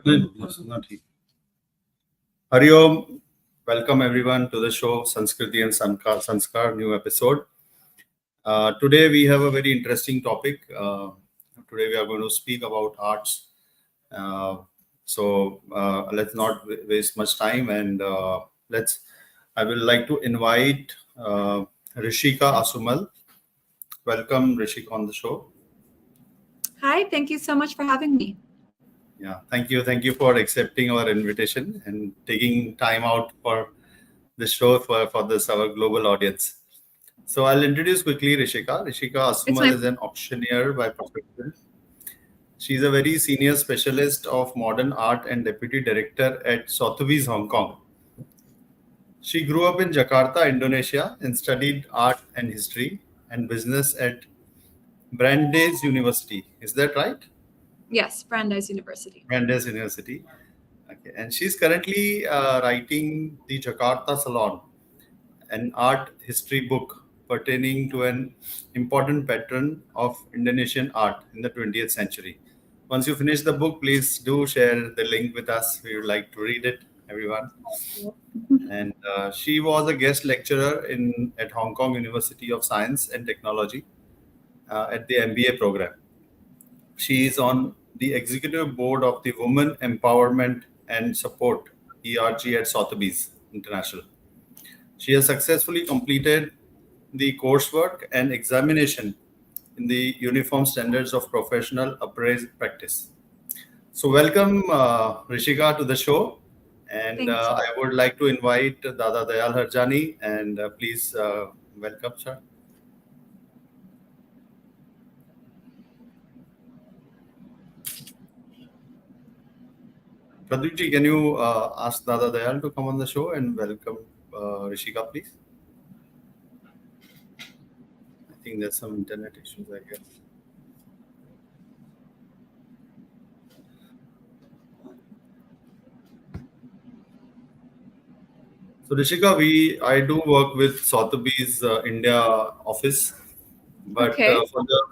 Not he. Hari Om. Welcome everyone to the show Sanskriti and Samskar new episode. Today we have a very interesting topic. Today we are going to speak about arts. Uh, so let's not waste much time and let's. I will like to invite Rishika Asumal. Welcome Rishika on the show. Hi, thank you so much for having me. Yeah, thank you for accepting our invitation and taking time out for the show for this our global audience. So I'll introduce quickly Rishika. Rishika Asumal is an auctioneer by profession. She's a very senior specialist of modern art and deputy director at Sotheby's, Hong Kong. She grew up in Jakarta, Indonesia, and studied art and history and business at Brandeis University. Is that right? Yes, Brandeis University. Brandeis University. Okay, and she's currently writing the Jakarta Salon, an art history book pertaining to an important pattern of Indonesian art in the 20th century. Once you finish the book, please do share the link with us. We would like to read it, everyone. And she was a guest lecturer at Hong Kong University of Science and Technology at the MBA program. She is on the executive board of the Women Empowerment and Support ERG at Sotheby's International. She has successfully completed the coursework and examination in the Uniform Standards of Professional Appraisal Practice. So welcome Rishika to the show. And I would like to invite Dada Dayal Harjani and please welcome, sir. Pradeep, can you ask Dada Dayal to come on the show and welcome Rishika, please? I think there's some internet issues, I guess. So Rishika, I do work with Sotheby's India office, but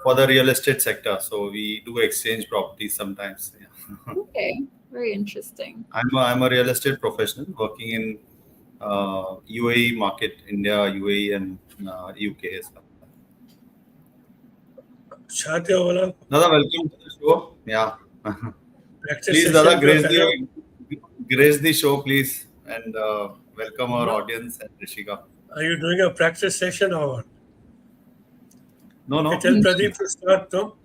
for the real estate sector. So we do exchange properties sometimes. Yeah. Okay, very interesting. I'm a real estate professional working in UAE market, India, UAE, and UK as well. Dada, welcome to the show. Yeah. Please, Dada, grace the show, please, and welcome our audience and Rishika. Are you doing a practice session or what? No. Tell Pradeep to start, no?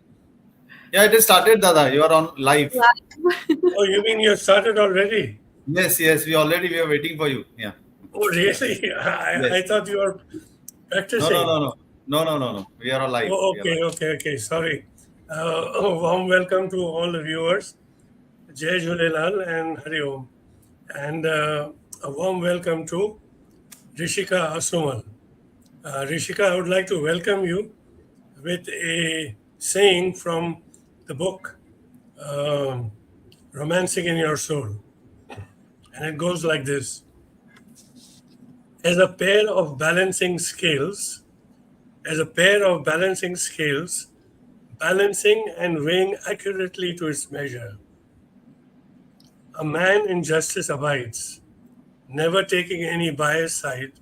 Yeah, it is started, Dada. You are on live. Oh, you mean you started already? Yes. We are waiting for you. Yeah. Oh, really? Yes. I thought you were practicing. No. We are alive. Oh, okay. Sorry. A warm welcome to all the viewers. Jai Jhulelal and Hari Om. And a warm welcome to Rishika Asumal. Rishika, I would like to welcome you with a saying from the book Romancing in Your Soul. And it goes like this. As a pair of balancing scales, balancing and weighing accurately to its measure, a man in justice abides, never taking any biased side.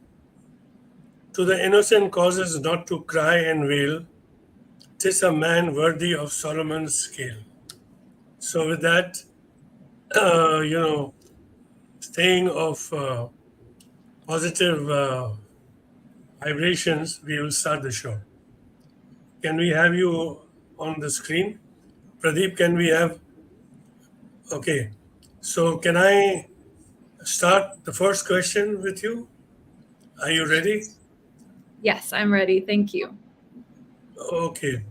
To the innocent causes not to cry and wail, 'tis a man worthy of Solomon's scale. So with that, staying of positive vibrations, we will start the show. Can we have you on the screen? Pradeep, can we have? Okay. So can I start the first question with you? Are you ready? Yes, I'm ready. Thank you. Okay.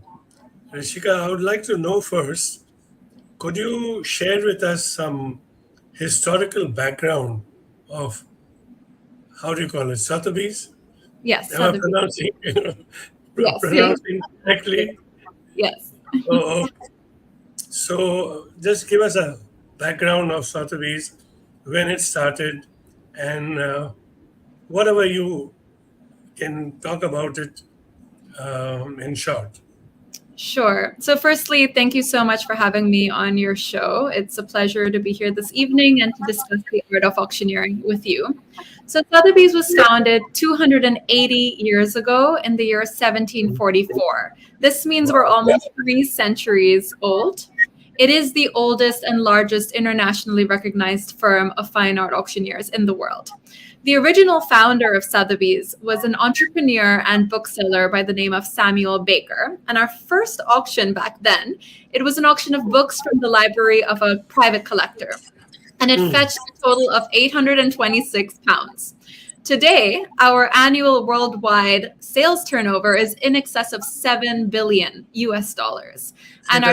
Rishika, I would like to know first, could you share with us some historical background of, how do you call it, Sotheby's? Yes. Am I pronouncing correctly? Yes. Oh, okay. So just give us a background of Sotheby's, when it started, and whatever you can talk about it in short. Sure. So, firstly, thank you so much for having me on your show. It's a pleasure to be here this evening and to discuss the art of auctioneering with you. So, Sotheby's was founded 280 years ago in the year 1744. This means we're almost 3 centuries old. It is the oldest and largest internationally recognized firm of fine art auctioneers in the world. The original founder of Sotheby's was an entrepreneur and bookseller by the name of Samuel Baker. And our first auction back then, it was an auction of books from the library of a private collector. And it fetched a total of £826. Today, our annual worldwide sales turnover is in excess of 7 billion US dollars. And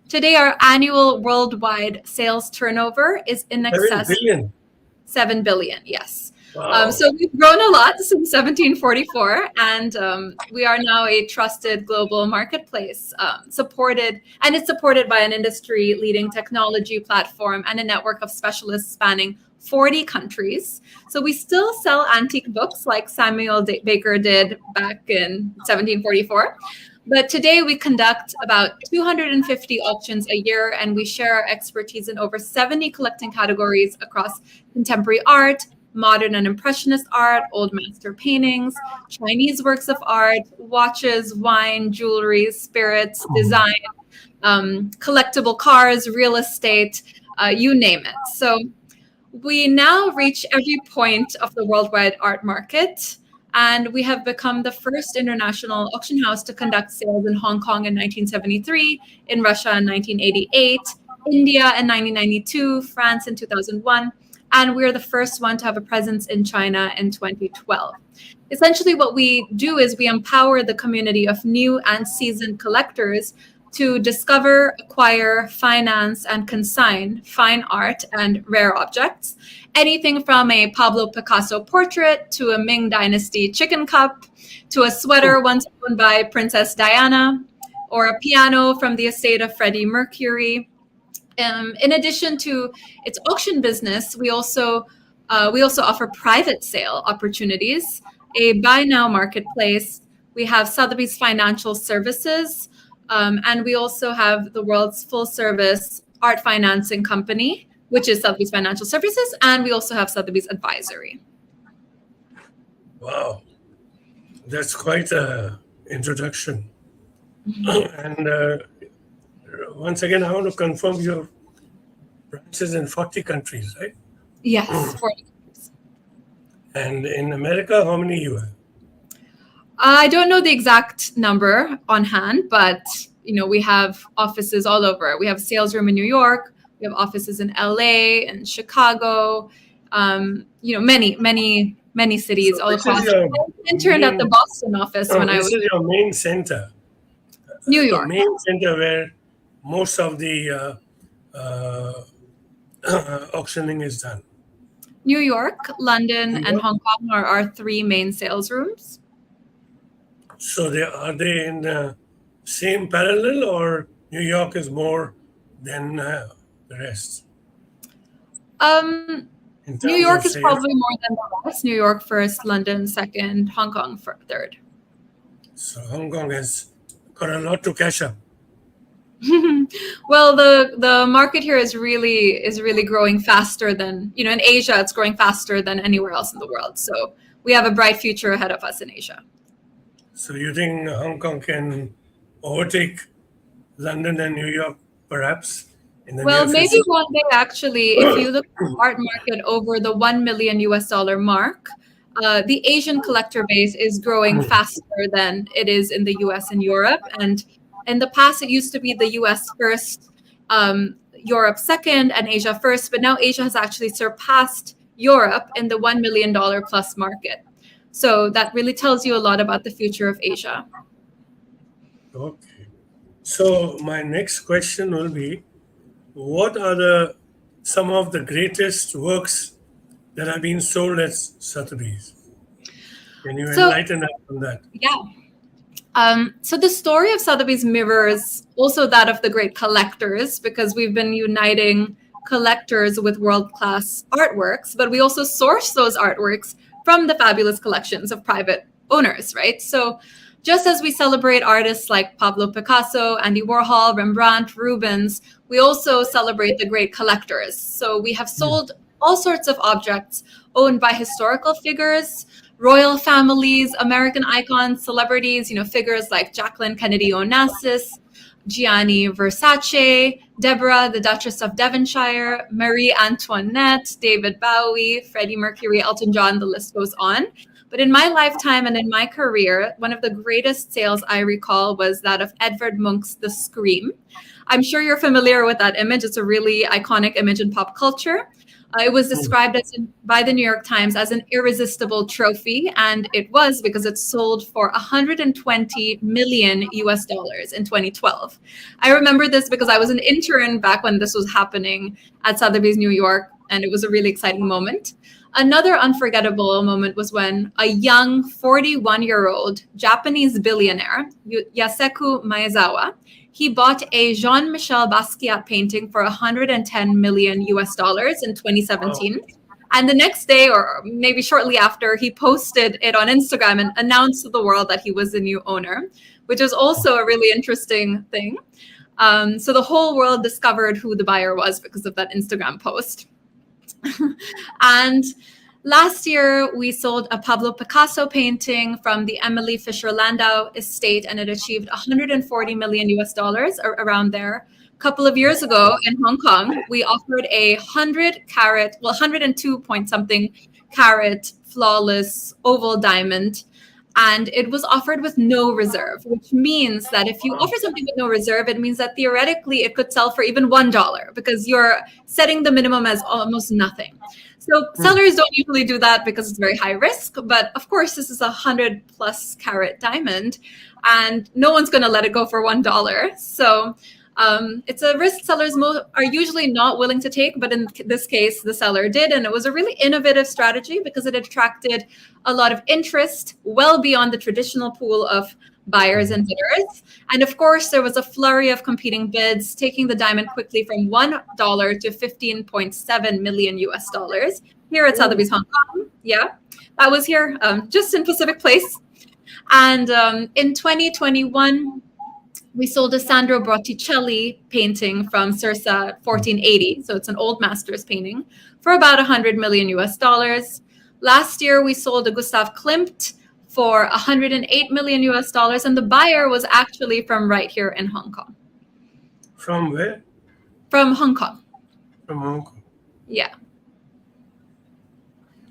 today, our annual worldwide sales turnover is in excess 7 billion, yes. Wow. So we've grown a lot since 1744, and we are now a trusted global marketplace, supported by an industry-leading technology platform and a network of specialists spanning 40 countries. So we still sell antique books like Samuel Baker did back in 1744. But today we conduct about 250 auctions a year, and we share our expertise in over 70 collecting categories across contemporary art, modern and impressionist art, old master paintings, Chinese works of art, watches, wine, jewelry, spirits, design, collectible cars, real estate, you name it. So we now reach every point of the worldwide art market. And we have become the first international auction house to conduct sales in Hong Kong in 1973, in Russia in 1988, India in 1992, France in 2001, and we're the first one to have a presence in China in 2012. Essentially, what we do is we empower the community of new and seasoned collectors to discover, acquire, finance, and consign fine art and rare objects. Anything from a Pablo Picasso portrait to a Ming Dynasty chicken cup to a sweater once owned by Princess Diana or a piano from the estate of Freddie Mercury. In addition to its auction business, we also offer private sale opportunities, a buy now marketplace. We have Sotheby's Financial Services, and we also have the world's full service art financing company, which is Sotheby's Financial Services, and we also have Sotheby's Advisory. Wow, that's quite an introduction. And once again, I want to confirm your branches in 40 countries, right? Yes, 40 countries. And in America, how many you have? I don't know the exact number on hand, but we have offices all over. We have a sales room in New York. We have offices in LA and Chicago. Many cities So all this across. is your I interned at the Boston office when I was. This is your main center. New York. The main center where most of the auctioning is done. New York, London, New and York. Hong Kong are our 3 main sales rooms. So are they in the same parallel, or New York is more than the rest? New In terms York of is sales? probably more than the rest. New York first, London second, Hong Kong third. So Hong Kong has got a lot to catch up. Well, the market here is really growing faster than in Asia. It's growing faster than anywhere else in the world. So we have a bright future ahead of us in Asia. So you think Hong Kong can overtake London and New York, perhaps, in the Well, near maybe future? one day, actually, if you look at the art market over the $1 million mark, the Asian collector base is growing faster than it is in the US and Europe. And in the past, it used to be the US first, Europe second, and Asia first. But now Asia has actually surpassed Europe in the $1 million plus market. So that really tells you a lot about the future of Asia. Okay. So my next question will be, what are some of the greatest works that have been sold at Sotheby's? Can you enlighten us on that? Yeah. So the story of Sotheby's mirrors also that of the great collectors, because we've been uniting collectors with world-class artworks, but we also source those artworks from the fabulous collections of private owners, right? So Just as we celebrate artists like Pablo Picasso, Andy Warhol, Rembrandt, Rubens, we also celebrate the great collectors. So we have sold all sorts of objects owned by historical figures, royal families, American icons, celebrities, figures like Jacqueline Kennedy Onassis, Gianni Versace, Deborah, the Duchess of Devonshire, Marie Antoinette, David Bowie, Freddie Mercury, Elton John, the list goes on. But in my lifetime and in my career, one of the greatest sales I recall was that of Edvard Munch's The Scream. I'm sure you're familiar with that image. It's a really iconic image in pop culture. It was described by the New York Times as an irresistible trophy, and it was because it sold for 120 million US dollars in 2012. I remember this because I was an intern back when this was happening at Sotheby's New York, and it was a really exciting moment. Another unforgettable moment was when a young 41-year-old Japanese billionaire, Yaseku Maezawa, he bought a Jean-Michel Basquiat painting for 110 million US dollars in 2017. And the next day, or maybe shortly after, he posted it on Instagram and announced to the world that he was the new owner, which was also a really interesting thing. So the whole world discovered who the buyer was because of that Instagram post. And last year, we sold a Pablo Picasso painting from the Emily Fisher Landau estate, and it achieved 140 million US dollars, or around there. A couple of years ago in Hong Kong, we offered a 102 point something carat flawless oval diamond, and it was offered with no reserve, which means that if you offer something with no reserve, it means that theoretically it could sell for even $1 because you're setting the minimum as almost nothing. So sellers don't usually do that because it's very high risk. But of course, this is a 100+ carat diamond, and no one's going to let it go for $1. So it's a risk sellers are usually not willing to take, but in this case, the seller did. And it was a really innovative strategy because it attracted a lot of interest well beyond the traditional pool of buyers and bidders. And of course, there was a flurry of competing bids, taking the diamond quickly from $1 to 15.7 million US dollars here at Sotheby's Hong Kong. Yeah, that was here, just in Pacific Place. And in 2021, we sold a Sandro Botticelli painting from circa 1480. So it's an old master's painting for about 100 million US dollars. Last year, we sold a Gustav Klimt for 108 million US dollars. And the buyer was actually from right here in Hong Kong. From where? From Hong Kong. From Hong Kong. Yeah.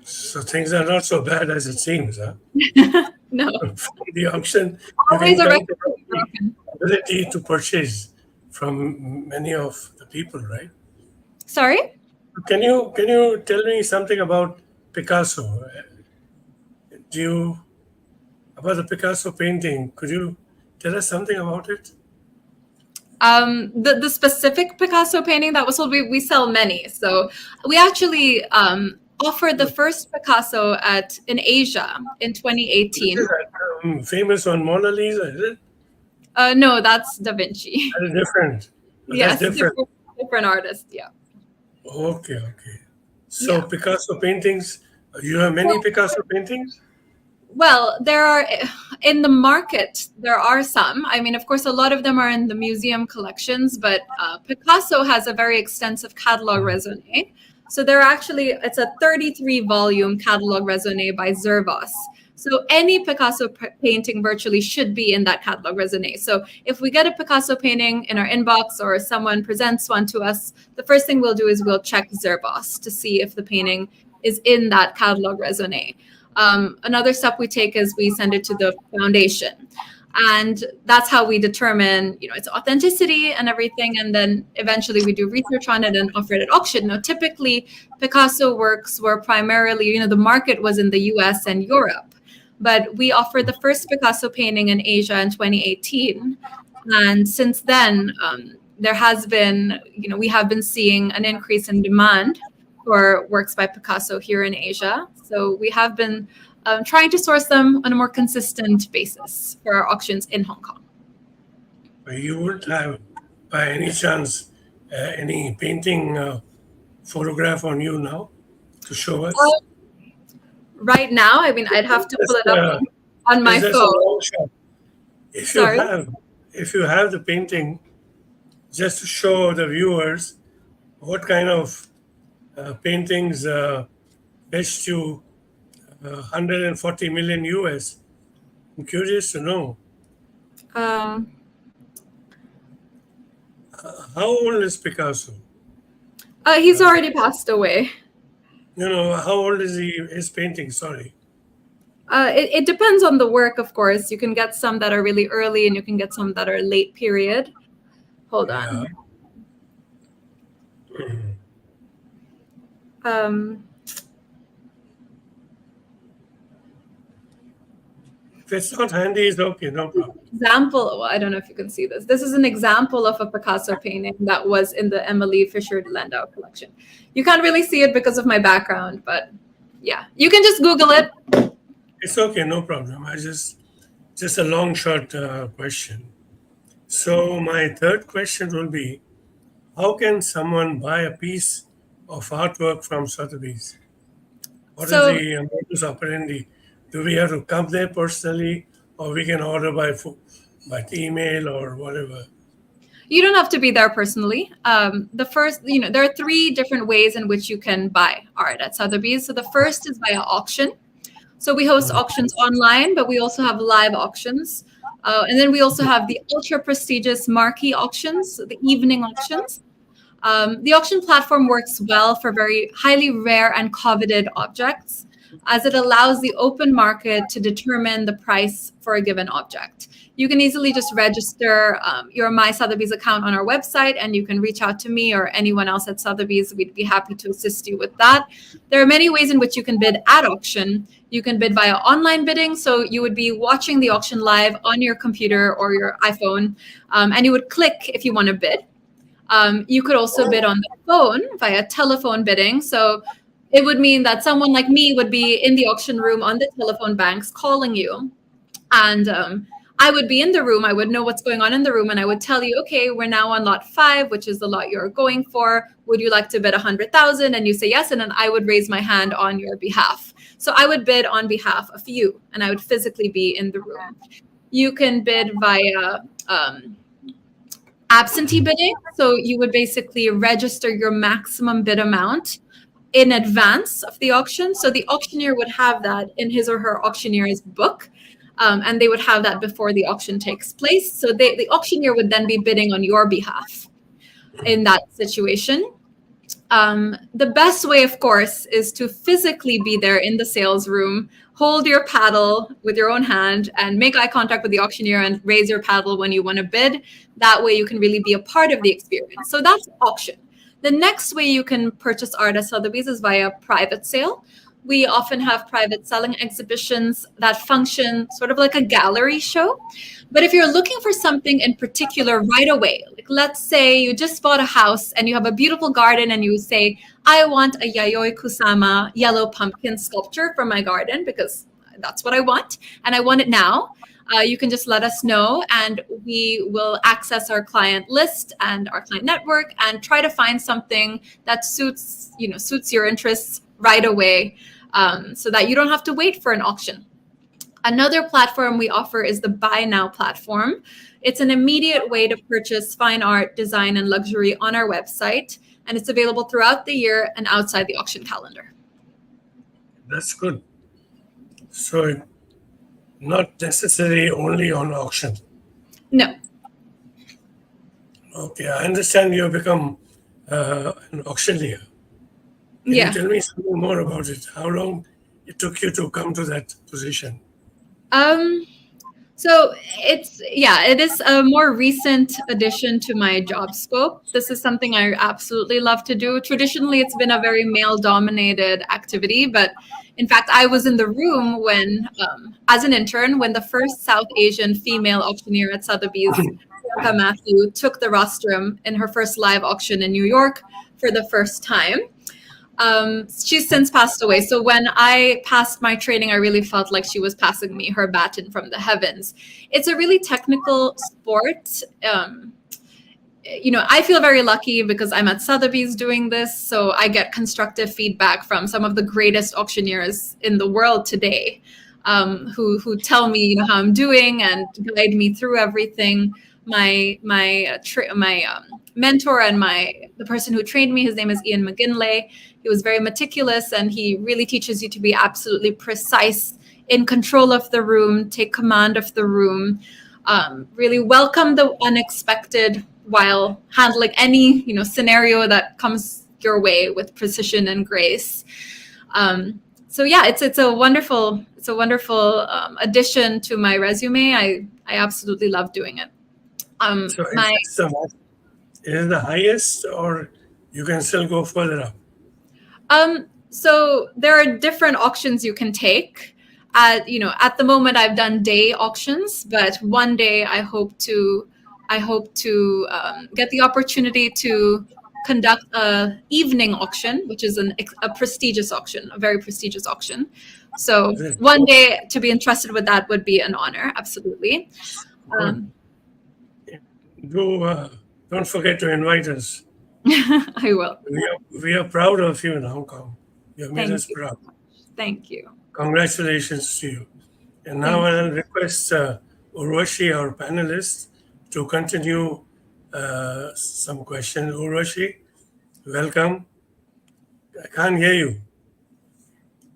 So things are not so bad as it seems, huh? No. From the auction, Always a you can record count broken. the ability to purchase from many of the people, right? Sorry? Can you tell me something about Picasso? About the Picasso painting? Could you tell us something about it? The specific Picasso painting that was sold, we sell many. So we actually offered the first Picasso in Asia in 2018. Is that, famous one, Mona Lisa, is it? No, that's Da Vinci. That is different. Yes, That's different. different artist. Yeah. Okay. So Yeah. Picasso paintings, you have many Picasso paintings? Well, there are in the market. There are some. I mean, of course, a lot of them are in the museum collections, but Picasso has a very extensive catalog raisonné. So it's a 33-volume catalog raisonné by Zervos. So any Picasso painting virtually should be in that catalog raisonné. So if we get a Picasso painting in our inbox or someone presents one to us, the first thing we'll do is we'll check Zervos to see if the painting is in that catalog raisonné. Another step we take is we send it to the foundation. And that's how we determine, its authenticity and everything. And then eventually we do research on it and offer it at auction. Now, typically, Picasso works were primarily, the market was in the US and Europe. But we offered the first Picasso painting in Asia in 2018. And since then, there has been, we have been seeing an increase in demand for works by Picasso here in Asia. So we have been trying to source them on a more consistent basis for our auctions in Hong Kong. You would have, by any chance, any painting photograph on you now to show us? Right now, I mean, I'd have to pull it up on my Is this phone. a long shot? If you Sorry. have, if you have the painting, just to show the viewers what kind of paintings fetched you 140 million US. I'm curious to know Um, how old is Picasso? he's already passed away. How old is his painting? Sorry. It depends on the work, of course. You can get some that are really early and you can get some that are late period. Hold on. If it's not handy, it's okay, no problem. Example, well, I don't know if you can see this. This is an example of a Picasso painting that was in the Emily Fisher Landau collection. You can't really see it because of my background, but yeah, you can just Google it. It's okay, no problem. Just a long shot question. So my third question will be, how can someone buy a piece of artwork from Sotheby's? What is the modus operandi? Do we have to come there personally, or we can order by email or whatever? You don't have to be there personally. There are 3 different ways in which you can buy art at Sotheby's. So the first is via auction. So we host auctions online, but we also have live auctions. And then we also have the ultra prestigious marquee auctions, the evening auctions. The auction platform works well for very highly rare and coveted objects, as it allows the open market to determine the price for a given object. You can easily just register your My Sotheby's account on our website, and you can reach out to me or anyone else at Sotheby's. We'd be happy to assist you with that. There are many ways in which you can bid at auction. You can bid via online bidding. So you would be watching the auction live on your computer or your iPhone, and you would click if you want to bid. You could also bid on the phone via telephone bidding. So it would mean that someone like me would be in the auction room on the telephone banks calling you. And I would be in the room. I would know what's going on in the room. And I would tell you, okay, we're now on lot 5, which is the lot you're going for. Would you like to bid 100,000? And you say yes. And then I would raise my hand on your behalf. So I would bid on behalf of you, and I would physically be in the room. You can bid via absentee bidding. So you would basically register your maximum bid amount in advance of the auction. So the auctioneer would have that in his or her auctioneer's book, and they would have that before the auction takes place. So the auctioneer would then be bidding on your behalf in that situation. The best way, of course, is to physically be there in the sales room, hold your paddle with your own hand and make eye contact with the auctioneer and raise your paddle when you want to bid. That way you can really be a part of the experience. So that's auction. The next way you can purchase art at Sotheby's is via private sale. We often have private selling exhibitions that function sort of like a gallery show. But if you're looking for something in particular right away, like let's say you just bought a house and you have a beautiful garden and you say, I want a Yayoi Kusama yellow pumpkin sculpture for my garden because that's what I want, and I want it now. You can just let us know, and we will access our client list and our client network and try to find something that suits your interests right away, so that you don't have to wait for an auction. Another platform we offer is the Buy Now platform. It's an immediate way to purchase fine art, design, and luxury on our website, and it's available throughout the year and outside the auction calendar. That's good. So not necessarily only on auction. No. Okay, I understand you have become an auctioneer. Can you tell me something more about it? How long it took you to come to that position? So it is a more recent addition to my job scope. This is something I absolutely love to do. Traditionally, it's been a very male-dominated activity, but in fact, I was in the room when, as an intern, when the first South Asian female auctioneer at Sotheby's, Priyanka Matthew, took the rostrum in her first live auction in New York for the first time. She's since passed away. So when I passed my training, I really felt like she was passing me her baton from the heavens. It's a really technical sport. I feel very lucky because I'm at Sotheby's doing this. So I get constructive feedback from some of the greatest auctioneers in the world today. who tell me, how I'm doing and guide me through everything. My mentor and the person who trained me, his name is Ian McGinley. He was very meticulous, and he really teaches you to be absolutely precise, in control of the room, take command of the room, really welcome the unexpected while handling any scenario that comes your way with precision and grace. So yeah, it's a wonderful addition to my resume. I absolutely love doing it. So is it the highest, or you can still go further up? So there are different auctions you can take. At the moment I've done day auctions, but one day I hope to get the opportunity to conduct a evening auction, which is a prestigious auction, a very prestigious auction. So one day to be entrusted with that would be an honor, absolutely. Don't forget to invite us. I will. We are proud of you in Hong Kong. You have made us proud. Thank you. Congratulations to you. And now I'll request Urvashi, our panelist, to continue some questions. Urvashi, welcome. I can't hear you.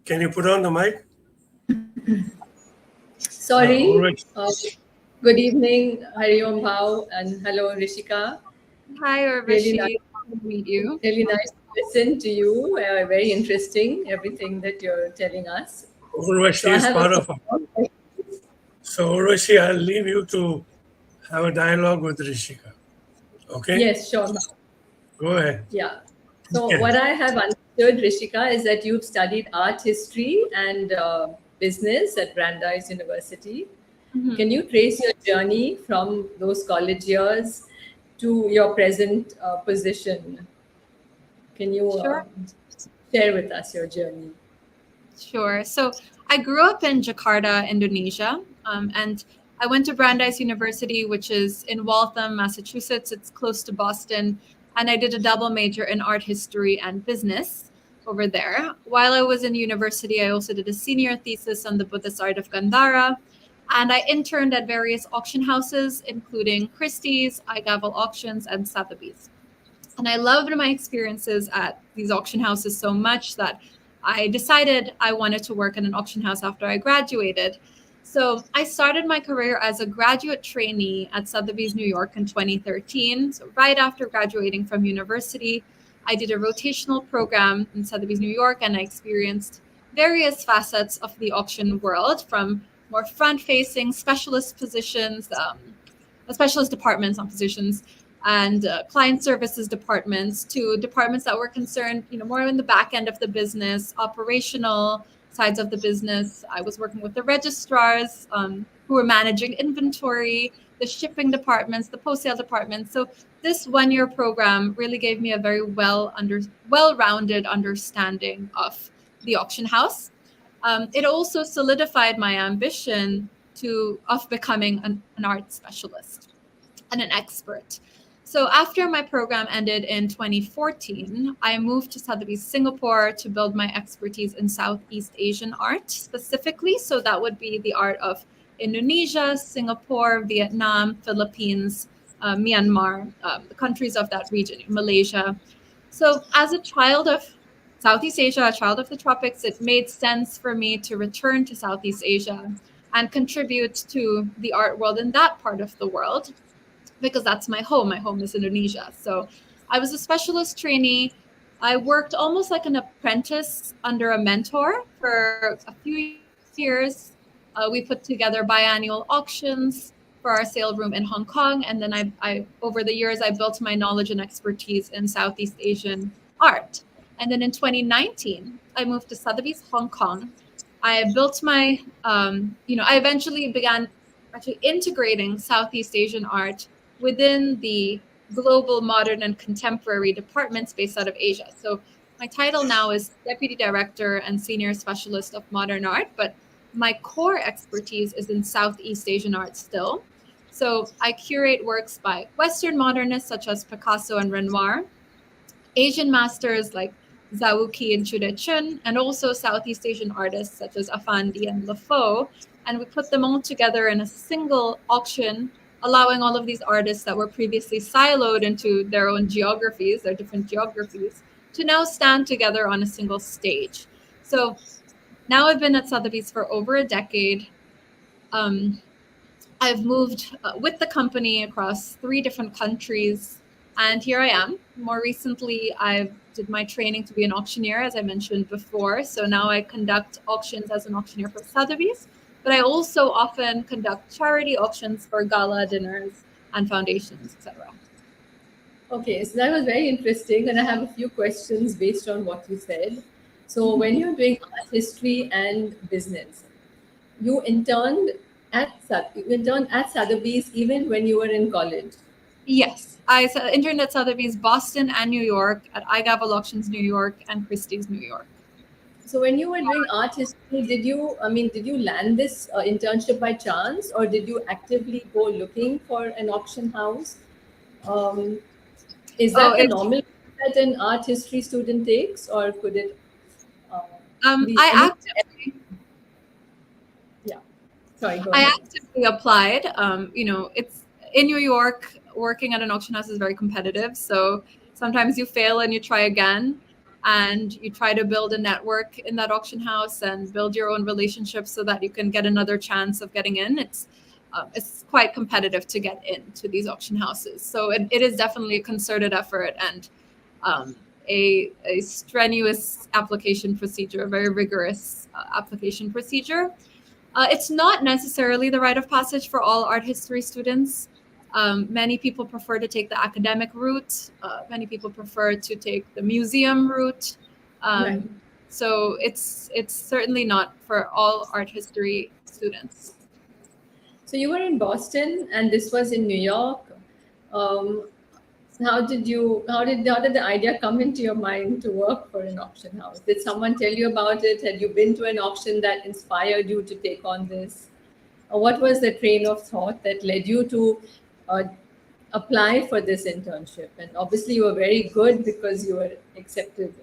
Can you put on the mic? Sorry. Good evening, Hari Om Bhav, and hello, Rishika. Hi, Urvashi. Really nice to meet you. Really nice to listen to you. Very interesting, everything that you're telling us. Urvashi is part of it. So, Urvashi, I'll leave you to have a dialogue with Rishika. Okay? Yes, sure. Go ahead. Yeah. So, what I have understood, Rishika, is that you've studied art history and business at Brandeis University. Mm-hmm. Can you trace your journey from those college years to your present position? Can you share with us your journey? Sure. So I grew up in Jakarta, Indonesia, and I went to Brandeis University, which is in Waltham, Massachusetts. It's close to Boston. And I did a double major in art history and business over there. While I was in university, I also did a senior thesis on the Buddhist art of Gandhara. And I interned at various auction houses, including Christie's, iGavel Auctions, and Sotheby's. And I loved my experiences at these auction houses so much that I decided I wanted to work in an auction house after I graduated. So I started my career as a graduate trainee at Sotheby's New York in 2013. So right after graduating from university, I did a rotational program in Sotheby's New York, and I experienced various facets of the auction world, from more front-facing specialist positions, specialist departments on positions, and client services departments, to departments that were concerned, more in the back end of the business, operational sides of the business. I was working with the registrars who were managing inventory, the shipping departments, the post-sale departments. So this one-year program really gave me a very well-rounded understanding of the auction house. It also solidified my ambition of becoming an art specialist and an expert. So after my program ended in 2014, I moved to Sotheby's Singapore to build my expertise in Southeast Asian art specifically. So that would be the art of Indonesia, Singapore, Vietnam, Philippines, Myanmar, the countries of that region, Malaysia. So as a child of Southeast Asia, a child of the tropics, it made sense for me to return to Southeast Asia and contribute to the art world in that part of the world, because that's my home. My home is Indonesia. So I was a specialist trainee. I worked almost like an apprentice under a mentor for a few years. We put together biannual auctions for our sale room in Hong Kong. And then I over the years, I built my knowledge and expertise in Southeast Asian art. And then in 2019, I moved to Sotheby's Hong Kong. I built my, I eventually began actually integrating Southeast Asian art within the global, modern, and contemporary departments based out of Asia. So my title now is Deputy Director and Senior Specialist of Modern Art, but my core expertise is in Southeast Asian art still. So I curate works by Western modernists such as Picasso and Renoir, Asian masters like Zawuki and Chudechun, and also Southeast Asian artists such as Afandi and Lafo. And we put them all together in a single auction, allowing all of these artists that were previously siloed into their own geographies, their different geographies, to now stand together on a single stage. So now I've been at Sotheby's for over a decade. I've moved with the company across 3 different countries, and here I am. More recently, I did my training to be an auctioneer, as I mentioned before. So now I conduct auctions as an auctioneer for Sotheby's, but I also often conduct charity auctions for gala dinners and foundations, etc. Okay, so that was very interesting, and I have a few questions based on what you said. So, when you're doing art history and business, you interned at Sotheby's even when you were in college. Yes, I interned at Sotheby's, Boston and New York, at iGavel Auctions New York and Christie's New York. So, when you were doing art history, did you land this internship by chance, or did you actively go looking for an auction house? Um, is Oh, that the normal path that an art history student takes, or could it be I any? actively Yeah, sorry, go I ahead. actively applied. It's in New York. Working at an auction house is very competitive. So sometimes you fail and you try again, and you try to build a network in that auction house and build your own relationships so that you can get another chance of getting in. It's quite competitive to get into these auction houses. So it is definitely a concerted effort and a strenuous application procedure, a very rigorous application procedure. It's not necessarily the rite of passage for all art history students. Many people prefer to take the academic route. Many people prefer to take the museum route. Right. So it's certainly not for all art history students. So you were in Boston, and this was in New York. Um, how did the idea come into your mind to work for an auction house? Did someone tell you about it? Had you been to an auction that inspired you to take on this? Or what was the train of thought that led you to uh, apply for this internship? And obviously, you were very good because you were accepted.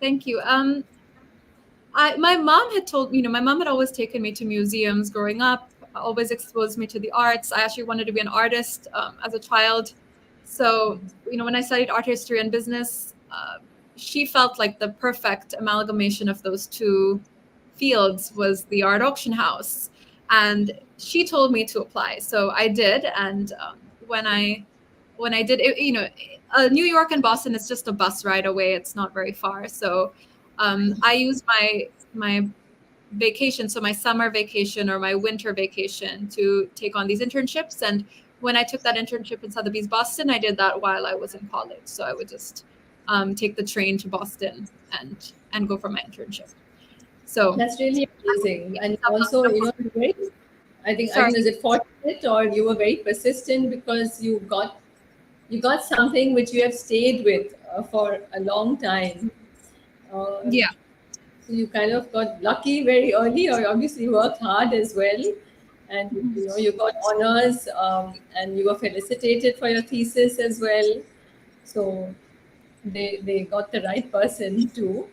Thank you. My mom had told me, my mom had always taken me to museums growing up, always exposed me to the arts. I actually wanted to be an artist as a child. So, when I studied art history and business, she felt like the perfect amalgamation of those 2 fields was the art auction house. And she told me to apply. So I did. And when I did it, New York and Boston is just a bus ride away. It's not very far. So I used my vacation, so my summer vacation or my winter vacation, to take on these internships. And when I took that internship in Sotheby's Boston, I did that while I was in college. So I would just take the train to Boston and go for my internship. So That's really amazing. And also, you're very, I think, Sorry. is it fortunate or you were very persistent because you got something which you have stayed with for a long time. Yeah. So you kind of got lucky very early, or obviously worked hard as well, and you got honors, and you were felicitated for your thesis as well. So they got the right person too,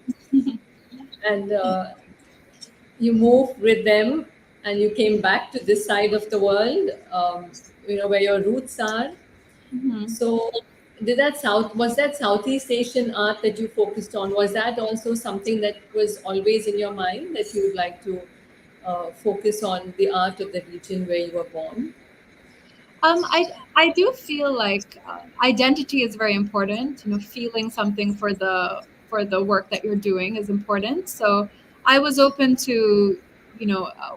and you moved with them, and you came back to this side of the world, where your roots are. Mhm. So, was that Southeast Asian art that you focused on? Was that also something that was always in your mind that you would like to focus on the art of the region where you were born? I do feel like identity is very important. Feeling something for the work that you're doing is important. So I was open to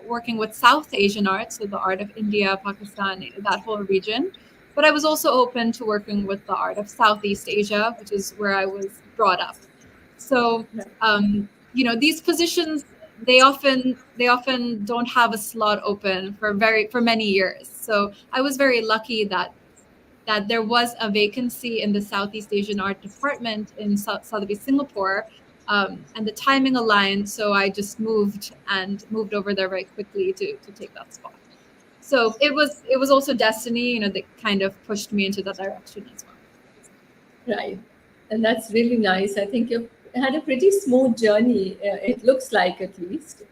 working with South Asian art, so the art of India, Pakistan, that whole region. But I was also open to working with the art of Southeast Asia, which is where I was brought up. So these positions, they often don't have a slot open for many years. So I was very lucky that there was a vacancy in the Southeast Asian art department in Sotheby's Singapore, and the timing aligned. So I just moved over there very quickly to take that spot. So it was also destiny, that kind of pushed me into that direction as well. Right. And that's really nice. I think you've had a pretty smooth journey. It looks like, at least,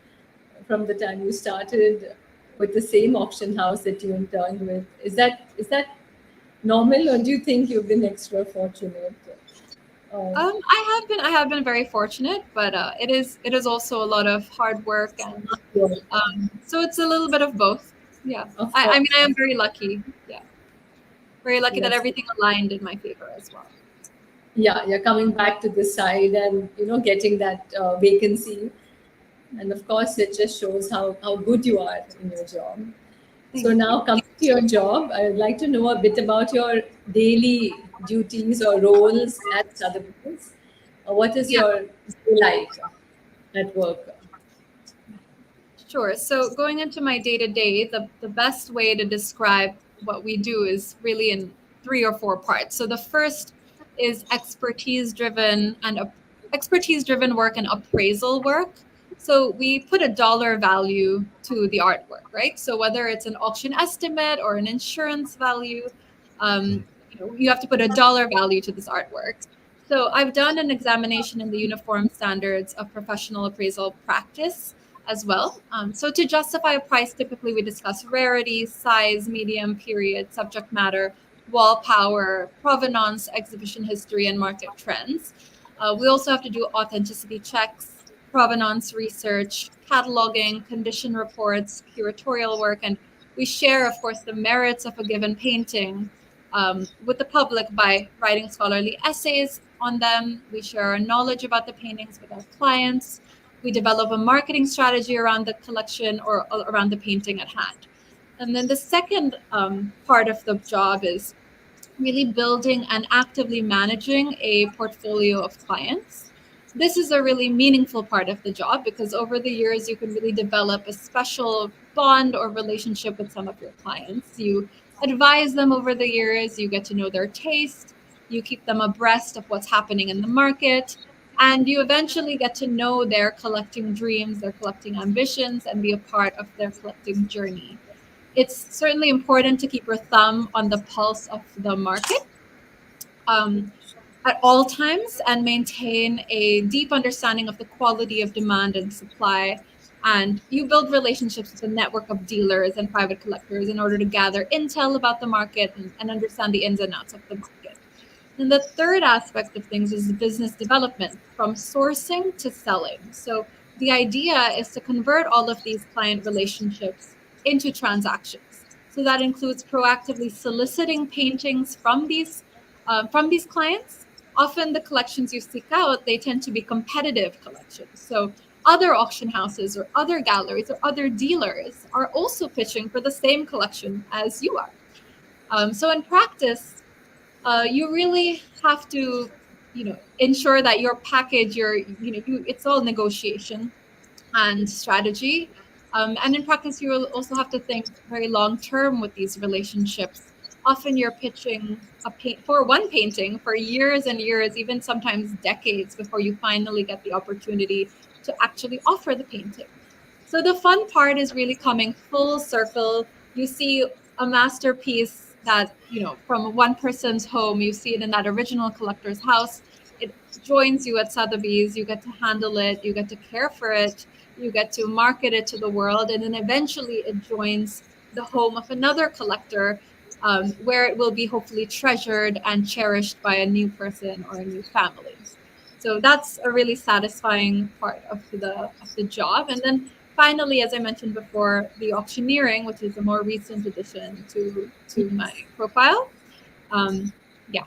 from the time you started with the same auction house that you interned with. Is that normal, or do you think you've been extra fortunate? Um, I have been very fortunate, but it is also a lot of hard work, and yeah, so it's a little bit of both. Yeah, of I mean, course. I am very lucky. Yeah, very lucky that Yes. everything aligned in my favor as well. Yeah, you're coming back to this side and getting that vacancy, and of course it just shows how good you are in your job. So Thank now, you. coming to your job, I would like to know a bit about your daily duties or roles at Sotheby's. What is Yeah. your day like at work? Sure. So going into my day to day, the best way to describe what we do is really in three or four parts. So the first is expertise driven work and appraisal work. So we put a dollar value to the artwork, right? So whether it's an auction estimate or an insurance value, you have to put a dollar value to this artwork. So I've done an examination in the Uniform Standards of Professional Appraisal Practice as well. So to justify a price, typically we discuss rarity, size, medium, period, subject matter, wall power, provenance, exhibition history, and market trends. We also have to do authenticity checks, provenance research, cataloging, condition reports, curatorial work, and we share, of course, the merits of a given painting with the public by writing scholarly essays on them. We share our knowledge about the paintings with our clients. We develop a marketing strategy around the collection or around the painting at hand. And then the second part of the job is really building and actively managing a portfolio of clients. This is a really meaningful part of the job because over the years, you can really develop a special bond or relationship with some of your clients. You advise them over the years, you get to know their taste, you keep them abreast of what's happening in the market, and you eventually get to know their collecting dreams, their collecting ambitions, and be a part of their collecting journey. It's certainly important to keep your thumb on the pulse of the market um, at all times and maintain a deep understanding of the quality of demand and supply. And you build relationships with a network of dealers and private collectors in order to gather intel about the market and understand the ins and outs of the market. And the third aspect of things is business development, from sourcing to selling. So the idea is to convert all of these client relationships into transactions. So that includes proactively soliciting paintings from these clients. Often the collections you seek out, they tend to be competitive collections. So other auction houses or other galleries or other dealers are also pitching for the same collection as you are. So in practice, you really have to, ensure that your package, it's all negotiation and strategy. And in practice, you will also have to think very long term with these relationships. Often you're pitching for one painting for years and years, even sometimes decades before you finally get the opportunity to actually offer the painting. So the fun part is really coming full circle. You see a masterpiece that, from one person's home, you see it in that original collector's house. It joins you at Sotheby's. You get to handle it. You get to care for it. You get to market it to the world. And then eventually it joins the home of another collector where it will be hopefully treasured and cherished by a new person or a new family. So that's a really satisfying part of the job. And then finally, as I mentioned before, the auctioneering, which is a more recent addition to my profile. Yeah.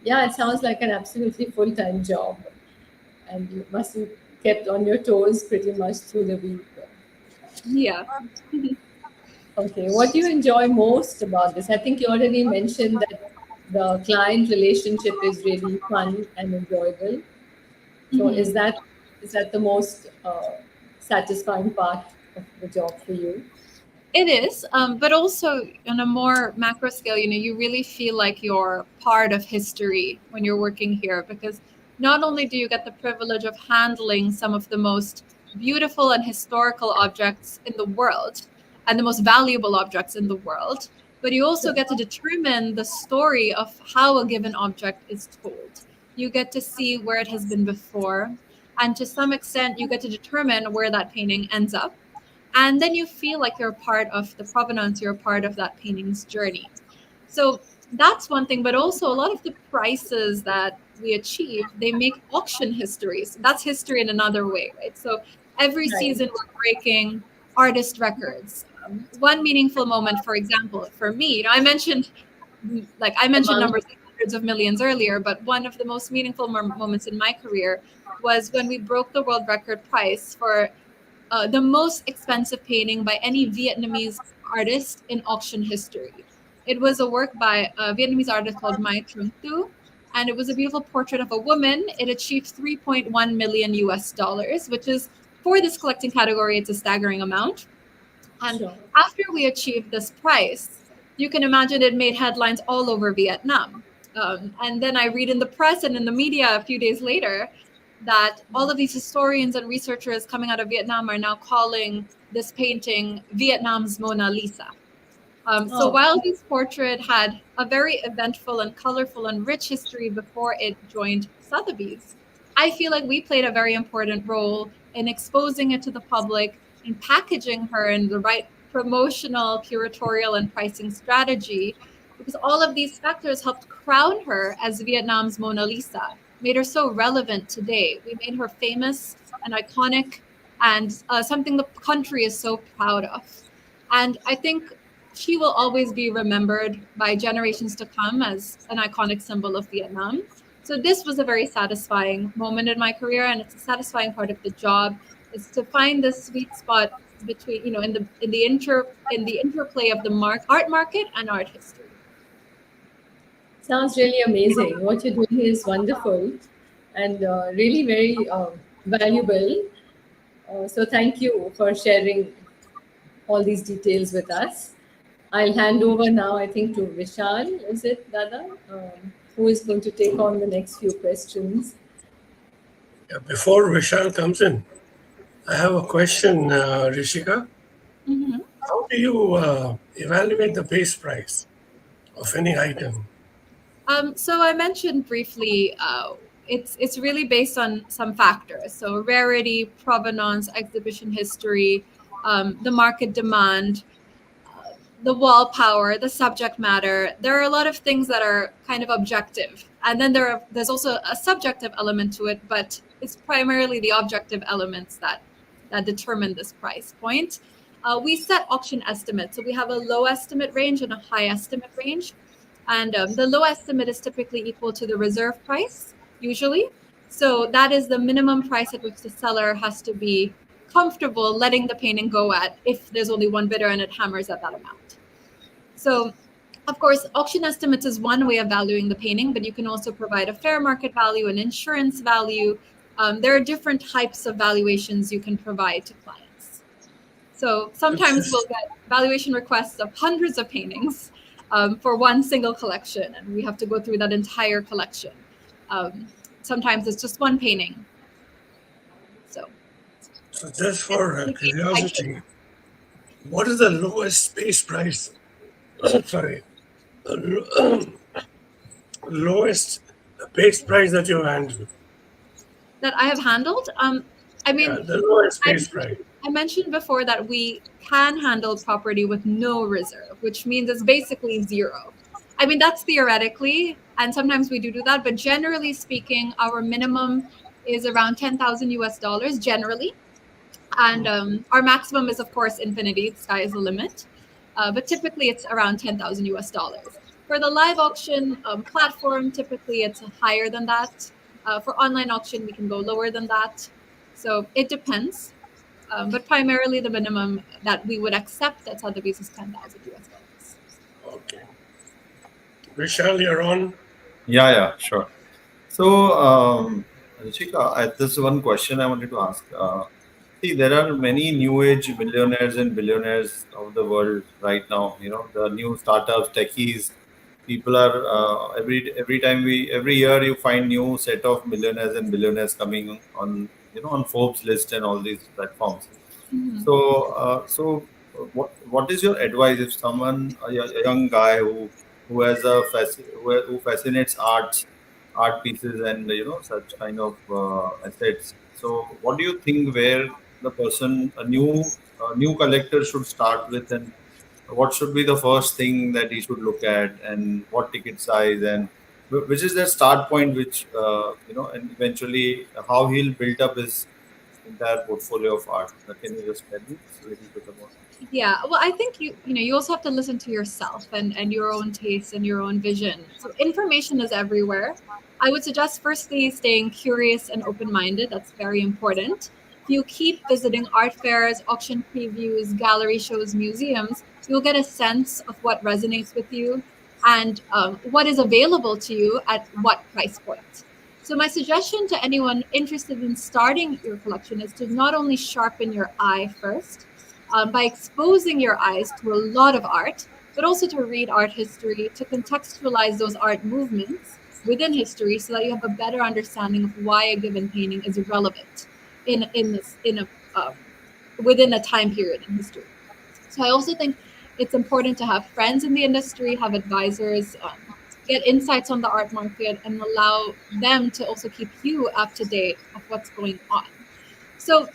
Yeah, it sounds like an absolutely full-time job, and you must be kept on your toes pretty much through the week. Yeah. Okay, what do you enjoy most about this? I think you already mentioned that the client relationship is really fun and enjoyable. So Mhm. is that the most satisfying part of the job for you? It is, but also on a more macro scale, you really feel like you're part of history when you're working here because not only do you get the privilege of handling some of the most beautiful and historical objects in the world and the most valuable objects in the world, but you also get to determine the story of how a given object is told. you get to see where it has been before, and to some extent, you get to determine where that painting ends up. And then you feel like you're a part of the provenance, you're a part of that painting's journey. So that's one thing, but also a lot of the prices that we achieve, they make auction history. So that's history in another way, right? So every Right. season we're breaking artist records. One meaningful moment, for example, for me, I mentioned Among numbers like hundreds of millions earlier, but one of the most meaningful moments in my career was when we broke the world record price for the most expensive painting by any Vietnamese artist in auction history. It was a work by a Vietnamese artist called Mai Trung Tu, and it was a beautiful portrait of a woman. It achieved 3.1 million US dollars, which is, for this collecting category, it's a staggering amount. And Sure. after we achieved this price, you can imagine it made headlines all over Vietnam. And then I read in the press and in the media a few days later that all of these historians and researchers coming out of Vietnam are now calling this painting Vietnam's Mona Lisa. So Oh, while this portrait had a very eventful and colorful and rich history before it joined Sotheby's, I feel like we played a very important role in exposing it to the public and packaging her in the right promotional, curatorial, and pricing strategy, because all of these factors helped crown her as Vietnam's Mona Lisa, made her so relevant today. We made her famous and iconic, and something the country is so proud of. And I think she will always be remembered by generations to come as an iconic symbol of Vietnam. So this was a very satisfying moment in my career, and it's a satisfying part of the job, is to find the sweet spot between, in the interplay of the art market and art history. sounds really amazing. What you're doing is wonderful and really very valuable. So thank you for sharing all these details with us. I'll hand over now, I think, to Vishal. Is it Dada? Who is going to take on the next few questions? Before Vishal comes in, I have a question, Rishika. Mm-hmm. How do you evaluate the base price of any item? So I mentioned briefly, it's really based on some factors. So rarity, provenance, exhibition history, the market demand, the wall power, the subject matter. There are a lot of things that are kind of objective, and then there's also a subjective element to it, but it's primarily the objective elements that determine this price point. We set auction estimates, so we have a low estimate range and a high estimate range, and the low estimate is typically equal to the reserve price usually. So that is the minimum price at which the seller has to be comfortable letting the painting go at if there's only one bidder and it hammers at that amount. So, of course, auction estimates is one way of valuing the painting, but you can also provide a fair market value, an insurance value. There are different types of valuations you can provide to clients. So sometimes we'll get valuation requests of hundreds of paintings for one single collection, and we have to go through that entire collection. Sometimes it's just one painting. So just for curiosity, what is the lowest base price? Sorry, lowest base price that you handle? That I have handled. The lowest base price. I mentioned before that we can handle property with no reserve, which means it's basically zero. I mean, that's theoretically, and sometimes we do that, but generally speaking, our minimum is around 10,000 US dollars generally. And our maximum is, of course, infinity. The sky is the limit. But typically it's around 10,000 US dollars. For the live auction platform, typically it's higher than that. For online auction, we can go lower than that. So it depends. But primarily the minimum that we would accept at Sotheby's is 10,000 US dollars. Okay. Vishal, you're on. Yeah, sure. So, Rishika, this is one question I wanted to ask. See, there are many new age millionaires and billionaires of the world right now. You know, the new startups, techies. People are every year you find new set of millionaires and billionaires coming on, on Forbes list and all these platforms. Mhm. What is your advice if someone, a young guy who has who fascinates arts, art pieces and such kind of assets. So, what do you think where the person a new collector should start with, and what should be the first thing that he should look at, and what ticket size, and which is the start point, which and eventually how he'll build up his entire portfolio of art. Can you just tell me a little bit about Yeah, well, I think you also have to listen to yourself and your own taste and your own vision. So information is everywhere. I would suggest firstly staying curious and open-minded. That's very important. If you keep visiting art fairs, auction previews, gallery shows, museums, you'll get a sense of what resonates with you and what is available to you at what price point. So my suggestion to anyone interested in starting your collection is to not only sharpen your eye first, by exposing your eyes to a lot of art, but also to read art history, to contextualize those art movements within history, so that you have a better understanding of why a given painting is relevant in a within a time period in history. So I also think it's important to have friends in the industry, have advisors, get insights on the art market, and allow them to also keep you up to date of what's going on. So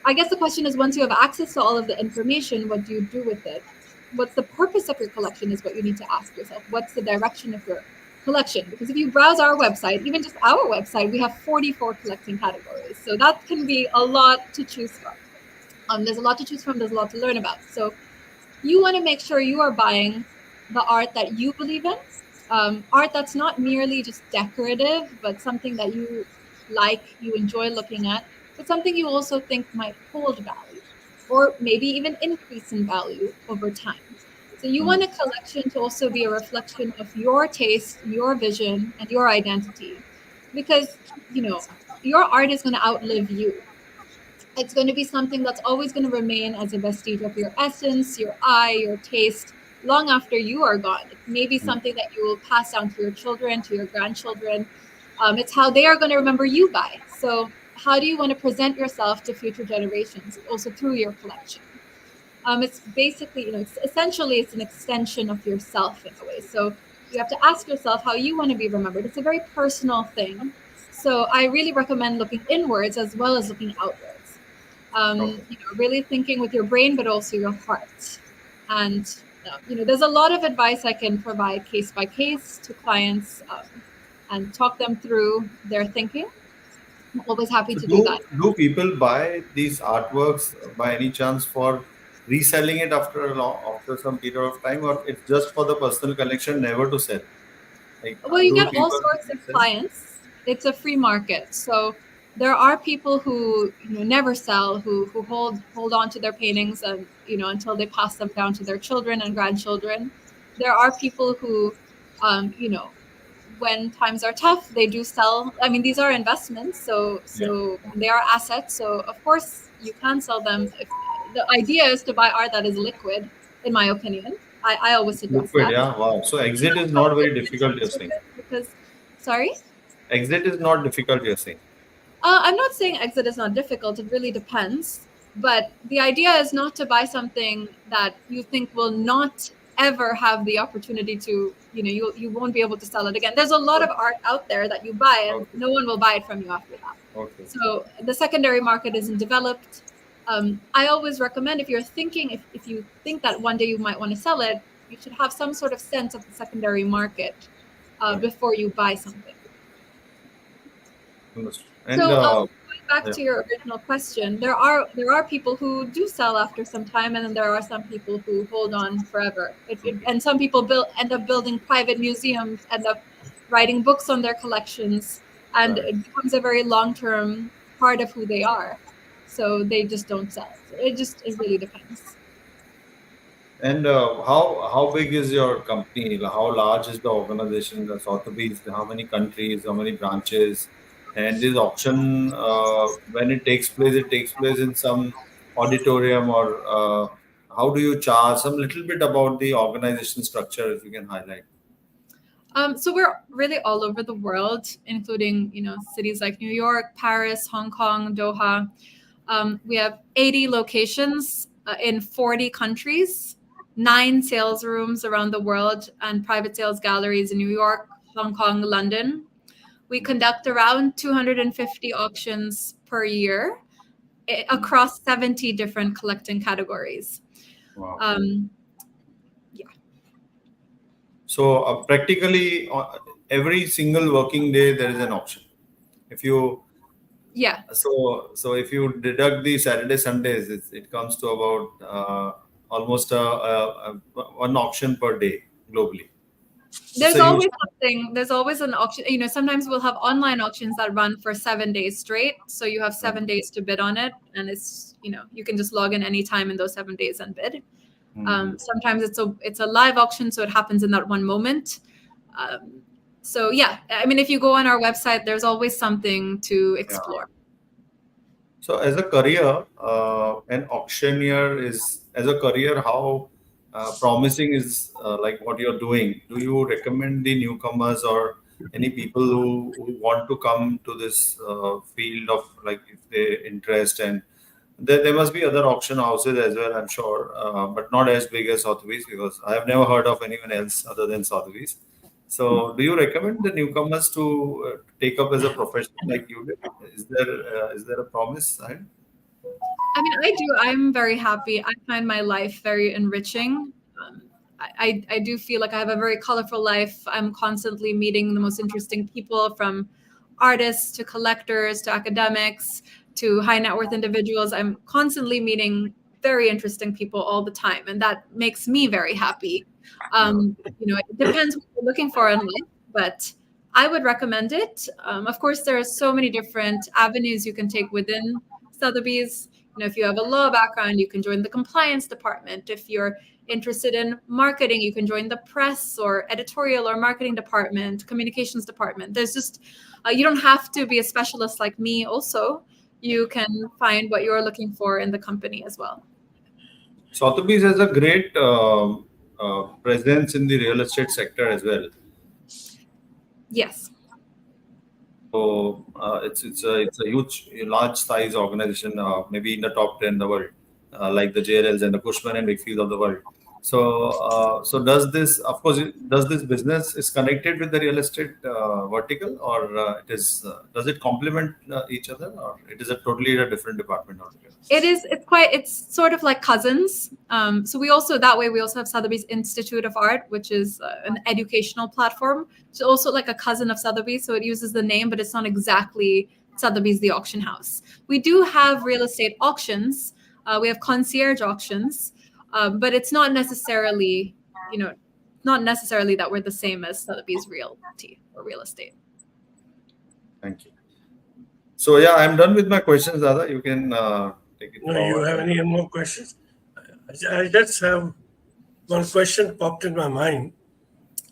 I guess the question is, once you have access to all of the information, what do you do with it? What's the purpose of your collection is what you need to ask yourself. What's the direction of your collection? Because if you browse our website, even just our website, we have 44 collecting categories. So that can be a lot to choose from. There's a lot to choose from. There's a lot to learn about. So you want to make sure you are buying the art that you believe in, art that's not merely just decorative, but something that you like, you enjoy looking at, but something you also think might hold value or maybe even increase in value over time. So you want a collection to also be a reflection of your taste, your vision, and your identity, because your art is going to outlive you. It's going to be something that's always going to remain as a vestige of your essence, your eye, your taste, long after you are gone. It may be something that you will pass down to your children, to your grandchildren. It's how they are going to remember you by. So how do you want to present yourself to future generations, also through your collection? It's basically, it's an extension of yourself in a way. So you have to ask yourself how you want to be remembered. It's a very personal thing. So I really recommend looking inwards as well as looking outwards. Really thinking with your brain, but also your heart. And there's a lot of advice I can provide case by case to clients, and talk them through their thinking. I'm always happy So to do that. do people buy these artworks by any chance for reselling it after some period of time, or it's just for the personal collection, never to sell? Like, Well, you do get all people sorts of resell? clients. It's a free market. So there are people who never sell, who hold on to their paintings and until they pass them down to their children and grandchildren. There are people who when times are tough, they do sell. I mean, these are investments, Yeah. so they are assets. So of course you can sell them. If the idea is to buy art that is liquid, in my opinion, I always suggest Liquid, that. yeah. Wow. So You exit don't is have not to very get difficult, you're into saying. it because, sorry. Exit is not difficult, you're saying. I'm not saying exit is not difficult. It really depends. But the idea is not to buy something that you think will not ever have the opportunity to, you won't be able to sell it again. There's a lot of art out there that you buy and Okay. no one will buy it from you after that. Okay. So the secondary market isn't developed. I always recommend, if you're thinking, if you think that one day you might want to sell it, you should have some sort of sense of the secondary market Right. before you buy something. Understood. And So going back yeah. to your original question, there are people who do sell after some time, and then there are some people who hold on forever. And some people end up building private museums, end up writing books on their collections, and Right. it becomes a very long-term part of who they are. So they just don't sell. So it really depends. And how big is your company? Like, how large is the organization, the Sotheby's? How many countries? How many branches? And this auction, when it takes place in some auditorium, or how do you charge? Some little bit about the organization structure, if you can highlight. So we're really all over the world, including cities like New York, Paris, Hong Kong, Doha. We have 80 locations in 40 countries, 9 sales rooms around the world, and private sales galleries in New York, Hong Kong, London. We conduct around 250 auctions per year across 70 different collecting categories. Wow. Yeah. So practically every single working day there is an auction. If you Yeah. so if you deduct the Saturday Sundays, it comes to about almost one auction per day globally. It's There's a huge. always something. There's always an auction. You know, sometimes we'll have online auctions that run for 7 days straight. So you have 7 days to bid on it, and it's, you know, you can just log in anytime in those 7 days and bid. Sometimes it's a live auction, so it happens in that one moment. So yeah, I mean, if you go on our website, there's always something to explore. So as a career, an auctioneer is, as a career, how promising is like what you're doing? Do you recommend the newcomers or any people who want to come to this field of, like, if they interest? And there must be other auction houses as well, I'm sure, but not as big as Sotheby's, because I have never heard of anyone else other than Sotheby's. So, do you recommend the newcomers to take up as a profession like you did? Is there a promise? I mean, I do. I'm very happy. I find my life very enriching. I do feel like I have a very colorful life. I'm constantly meeting the most interesting people, from artists to collectors to academics to high net worth individuals. I'm constantly meeting very interesting people all the time, and that makes me very happy. You know, it depends what you're looking for in life, but I would recommend it. Of course, there are so many different avenues you can take within Sotheby's. You know, if you have a law background, you can join the compliance department. If you're interested in marketing, you can join the press or editorial or marketing department, communications department. There's just, you don't have to be a specialist like me also. You can find what you're looking for in the company as well. Sotheby's has a great presence in the real estate sector as well. Yes. So it's a huge, large size organization, maybe in the top 10 in the world, like the JLLs and the Cushman and Wakefield of the world. So does this, of course, does this business is connected with the real estate vertical, or does it complement each other, or it is a totally different department altogether? It's sort of like cousins. So we also have Sotheby's Institute of Art, which is an educational platform. It's also like a cousin of Sotheby's. So it uses the name, but it's not exactly Sotheby's the auction house. We do have real estate auctions. We have concierge auctions. But it's not necessarily, that we're the same as Sotheby's Realty or real estate. Thank you. So yeah, I'm done with my questions, Dada. You can take it forward. You have any more questions? I just have one question popped in my mind.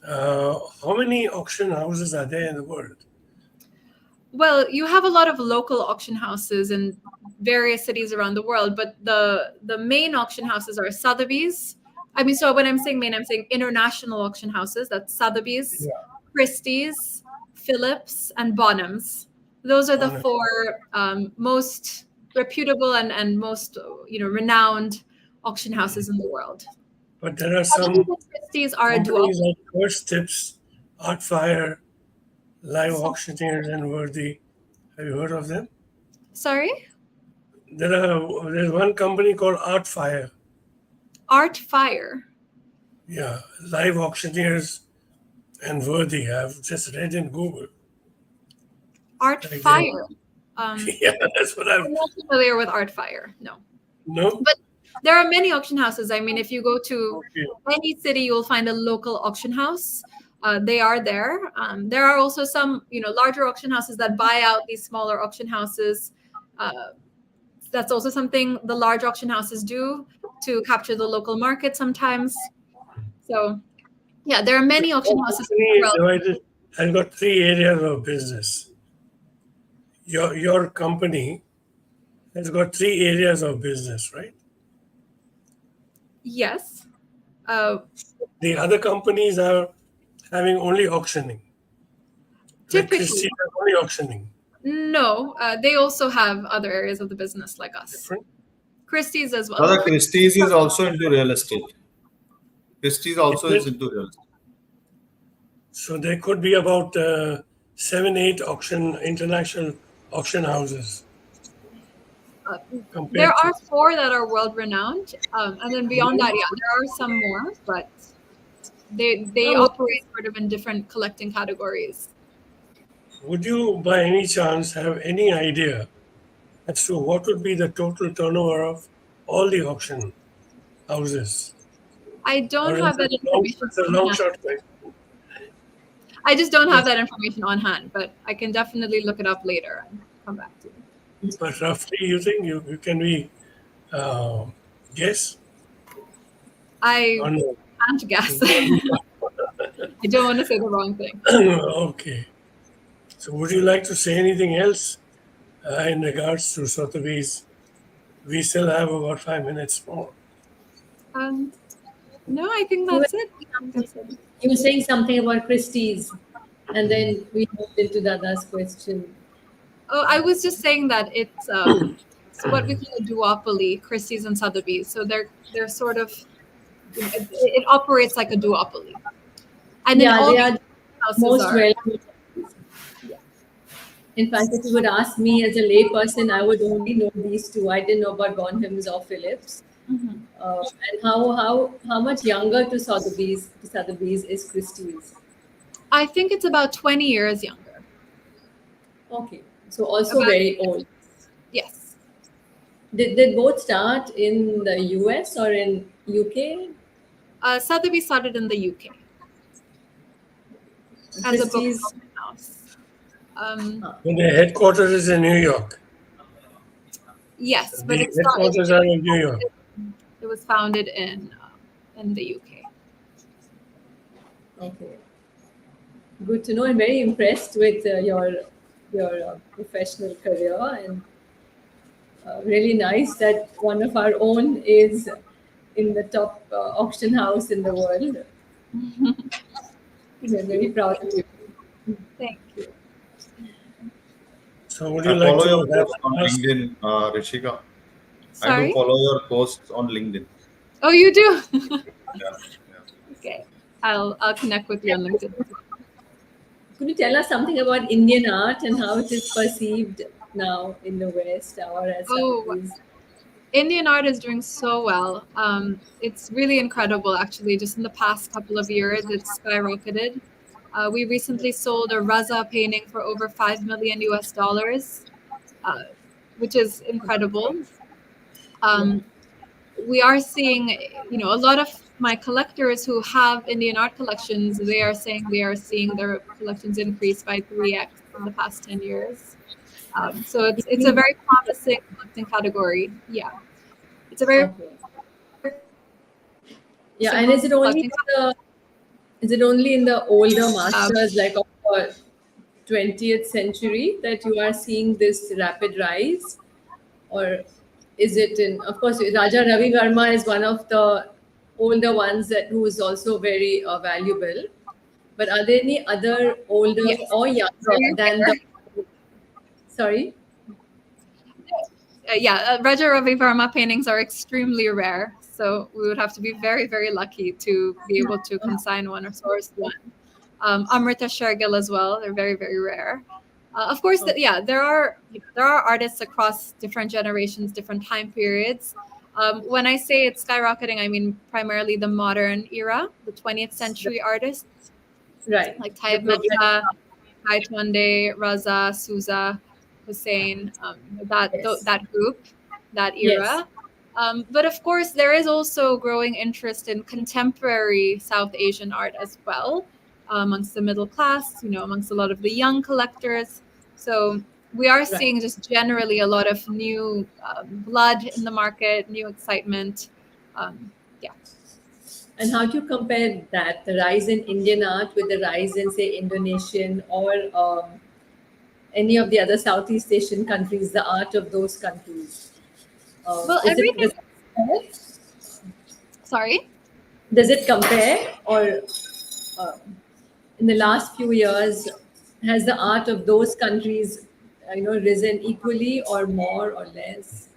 How many auction houses are there in the world? Well, you have a lot of local auction houses in various cities around the world, but the main auction houses are Sotheby's. I mean, so when I'm saying main, I'm saying international auction houses. That's Sotheby's, Christie's, Phillips, and Bonhams. Those are the four most reputable and most renowned auction houses in the world. But there are some Christie's are a companies like First Tips, Artfire, Live Auctioneers, and Worthy. Have you heard of them? Sorry? There's one company called Artfire. Artfire? Yeah, Live Auctioneers and Worthy. I've just read in Google. Artfire? Yeah, that's what I'm not familiar with Artfire, no. No? But there are many auction houses. I mean, if you go to any city, you'll find a local auction house. They are there. There are also some, larger auction houses that buy out these smaller auction houses. That's also something the large auction houses do to capture the local market sometimes. So, yeah, there are many auction houses in the world. I've got 3 areas of business. Your company has got 3 areas of business, right? Yes. The other companies are having only auctioning. Typically. Like Christie has only auctioning. No, they also have other areas of the business like us. Different? Christie's as well. Brother, Christie's is also into real estate. Christie's also is into real estate. So there could be about 7, 8 international auction houses There compared to. are 4 that are world renowned, and then beyond that, yeah, there are some more, but they Oh, operate sort of in different collecting categories. Would you, by any chance, have any idea as to what would be the total turnover of all the auction houses? I don't Or is have it that a long, information it's a on long hand. shot question? I just don't have Yes. that information on hand, but I can definitely look it up later and come back to you. But roughly, you think you can be guess? I Or no? can't guess. It's not- I don't want to say the wrong thing. Okay. So, would you like to say anything else in regards to Sotheby's? We still have about 5 minutes more. No, I think you were, that's it. I think that's it. you were saying something about Christie's, and then we moved into Dada's question. Oh, I was just saying that it's what we call a duopoly, Christie's and Sotheby's. So they're sort of, it operates like a duopoly, and then Yeah, all they the are houses most are. well. In fact, if you would ask me as a layperson, I would only know these two. I didn't know about Bonhams or Phillips. Mhm. And how much younger to Sotheby's is Christie's? I think it's about 20 years younger. Okay, so also About, very old. yes. Did they both start in the US or in UK? Sotheby's started in the UK as a book Christie's. publishing house. And the headquarters is in New York. Yes, but The it started. headquarters are in New York. It was founded in the UK. Okay, good to know. I'm very impressed with your professional career, and really nice that one of our own is in the top auction house in the world. We're very proud of you. Thank you. So, would you I like follow your to have posts on ask? LinkedIn, Rishika. I do Sorry. follow your posts on LinkedIn. Oh, you do. Yeah. Okay, I'll connect with you on LinkedIn. Could you tell us something about Indian art and how it is perceived now in the West or as Oh, Sotheby's? Indian art is doing so well. It's really incredible, actually. Just in the past couple of years, it's skyrocketed. We recently sold a Raza painting for over $5 million US, which is incredible. We are seeing, a lot of my collectors who have Indian art collections, they are saying they are seeing their collections increase by 3x in the past 10 years. So it's a very promising collecting category. Yeah, it's a very Okay. Yeah, and is it only collecting. in the older masters like of the 20th century that you are seeing this rapid rise, or is it in? Of course, Raja Ravi Verma is one of the older ones who is also very valuable. But are there any other older Yes. or younger Very than rare. the? Sorry. Raja Ravi Verma paintings are extremely rare. So we would have to be very, very lucky to be able to consign one or source one. Amrita Shergill as well. They're very, very rare. Of course, there are artists across different generations, different time periods. When I say it's skyrocketing, I mean primarily the modern era, the 20th century artists Right. like Taib Mehta, Kai Twande, Raza, Souza, Hussein, Yes. that group, that Yes. era. But of course, there is also growing interest in contemporary South Asian art as well, amongst the middle class, amongst a lot of the young collectors. So we are seeing just generally a lot of new blood in the market, new excitement. Yeah. And how do you compare that, the rise in Indian art with the rise in, say, Indonesian or any of the other Southeast Asian countries, the art of those countries? Well, Is it, everything. Sorry? does it compare, or in the last few years, has the art of those countries, risen equally or more or less?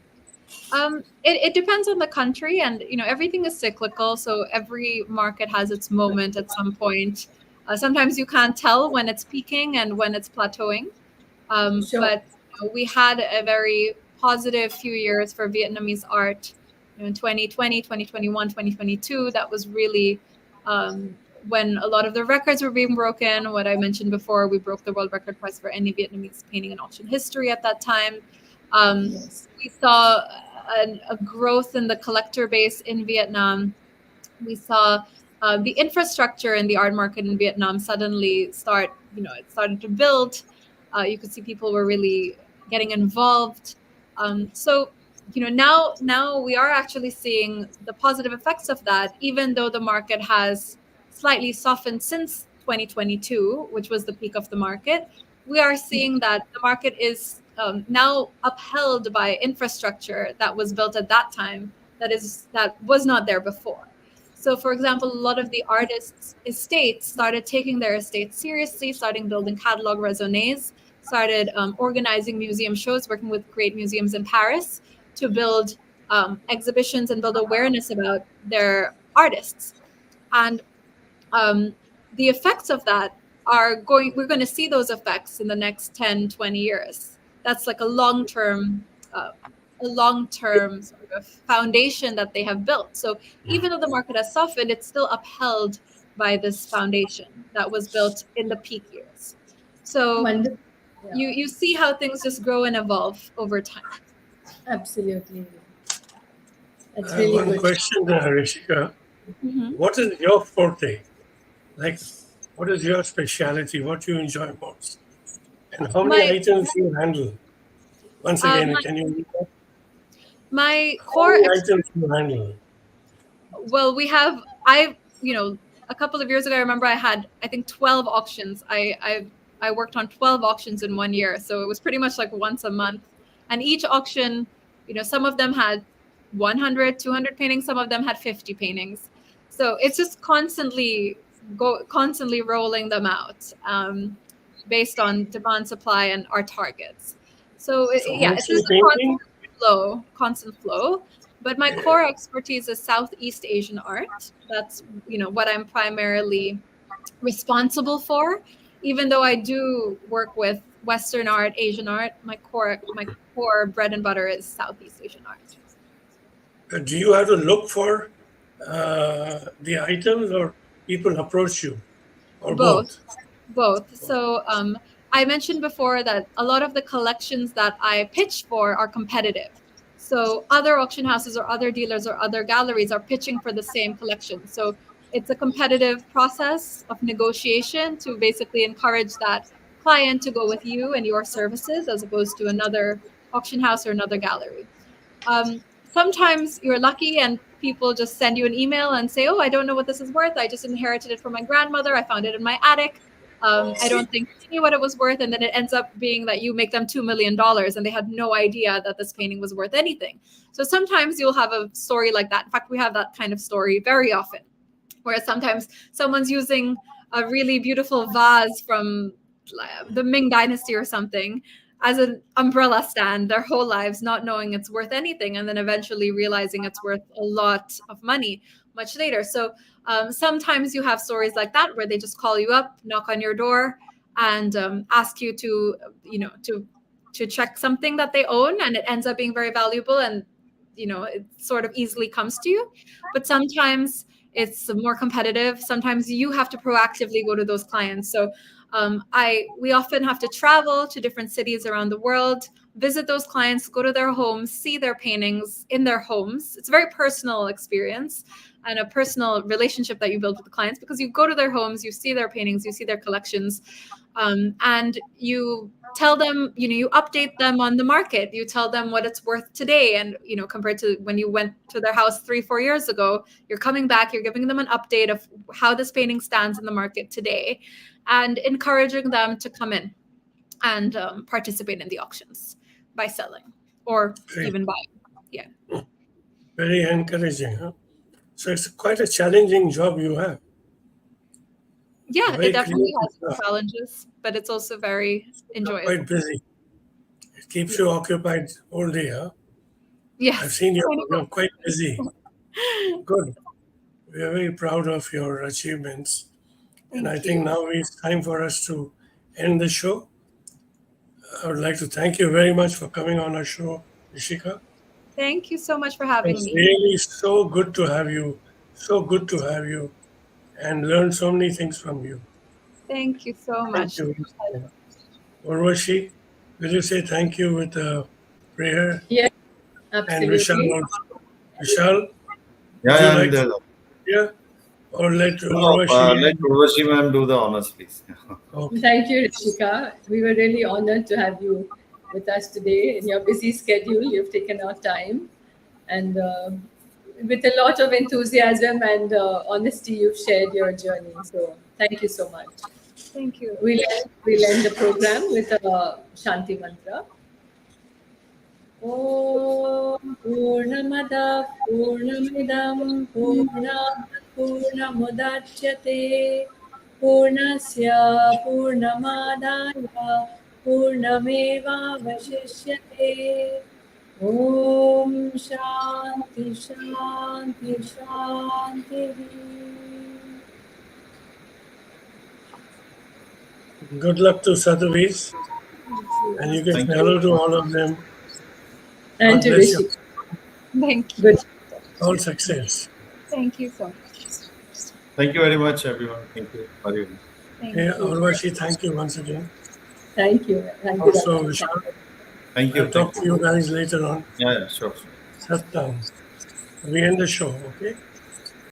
It depends on the country, and everything is cyclical. So every market has its moment at some point. Sometimes you can't tell when it's peaking and when it's plateauing. Sure. But we had a very positive few years for Vietnamese art. In 2020, 2021, 2022, that was really when a lot of the records were being broken. What I mentioned before, we broke the world record price for any Vietnamese painting in auction history at that time. Yes. We saw a growth in the collector base in Vietnam. We saw the infrastructure in the art market in Vietnam suddenly start, it started to build. You could see people were really getting involved. So, now we are actually seeing the positive effects of that, even though the market has slightly softened since 2022, which was the peak of the market. We are seeing that the market is now upheld by infrastructure that was built at that time that was not there before. So, for example, a lot of the artists' estates started taking their estates seriously, starting building catalog raisonnés, started organizing museum shows, working with great museums in Paris to build exhibitions and build awareness about their artists. And the effects of that we're going to see those effects in the next 10, 20 years. That's like a long-term sort of foundation that they have built. So even though the market has softened, it's still upheld by this foundation that was built in the peak years. So Wonderful. Yeah. you see how things just grow and evolve over time. Absolutely. That's I have really one good. question, Rishika. Mhm. What is your forte? Like, what is your speciality? What you enjoy most? And how many My items you handle? Once uh, again, my, can you repeat? my How core many items you handle? Well, a couple of years ago, I remember I had, I think, 12 auctions. I worked on 12 auctions in 1 year. So it was pretty much like once a month. And each auction, some of them had 100, 200 paintings. Some of them had 50 paintings. So it's just constantly rolling them out based on demand, supply, and our targets. So So yeah, it's mostly just a painting? constant flow. But my core expertise is Southeast Asian art. That's, what I'm primarily responsible for. Even though I do work with Western art, Asian art, my core bread and butter is Southeast Asian art. Do you have to look for the items or people approach you or Both. both? So I mentioned before that a lot of the collections that I pitch for are competitive. So other auction houses or other dealers or other galleries are pitching for the same collection. So it's a competitive process of negotiation to basically encourage that client to go with you and your services as opposed to another auction house or another gallery. Sometimes you're lucky and people just send you an email and say, "Oh, I don't know what this is worth. I just inherited it from my grandmother. I found it in my attic. I don't think I knew what it was worth." And then it ends up being that you make them $2 million and they had no idea that this painting was worth anything. So sometimes you'll have a story like that. In fact, we have that kind of story very often, where sometimes someone's using a really beautiful vase from the Ming Dynasty or something as an umbrella stand their whole lives, not knowing it's worth anything, and then eventually realizing it's worth a lot of money much later. So sometimes you have stories like that where they just call you up, knock on your door, and ask you to, to check something that they own, and it ends up being very valuable, and it sort of easily comes to you. But sometimes it's more competitive. Sometimes you have to proactively go to those clients. So we often have to travel to different cities around the world, visit those clients, go to their homes, see their paintings in their homes. It's a very personal experience and a personal relationship that you build with the clients, because you go to their homes, you see their paintings, you see their collections, and you tell them, you update them on the market. You tell them what it's worth today. And, compared to when you went to their house 3-4 years ago, you're coming back, you're giving them an update of how this painting stands in the market today, and encouraging them to come in and participate in the auctions by selling or Great. even buying. Yeah. Very encouraging, huh? So it's quite a challenging job you have. Yeah, Very it definitely creative has its stuff. challenges, but it's also very enjoyable. Quite busy. It keeps you occupied all day, huh? Yes. I've seen you're quite busy. Good. We are very proud of your achievements. And I Thank think you. now it's time for us to end the show. I would like to thank you very much for coming on our show, Rishika. Thank you so much for having It's me. really so good to have you. So good to have you and learn so many things from you. Thank you so Thank much. you. Urvashi, will you say thank you with a prayer? Yes, And Vishal absolutely. also. Vishal, Yeah, would you yeah, I'm like to there. hear? Or let No, Urvashi let and Urvashi ma'am do the honors, please. okay. Thank you, Rishika. We were really honored to have you with us today. In your busy schedule, you've taken our time, and with a lot of enthusiasm and honesty, you've shared your journey. So, thank you so much. Thank you. We'll end the program with a Shanti mantra. ॐ पूर्णमदः पूर्णमिदं पूर्णात् पूर्णमुदच्यते पूर्णस्य पूर्णमादाय पूर्णमेवावशिष्यते ॐ शान्ति शान्ति शान्तिः Good luck to Sadhuvis. And you can Thank say you. hello to all of them. and God to bless you. Rishi. Thank you. Good. All success. Thank you so much. Thank you very much, everyone. Thank you. Hariom. Thank Hey, you. Urvashi, thank you once again. Thank you. Thank you. Also, Raman. Vishal. Thank you. I'll talk Thank to you. you guys later on. Yeah, yeah, sure. Shut down. We end the show, okay?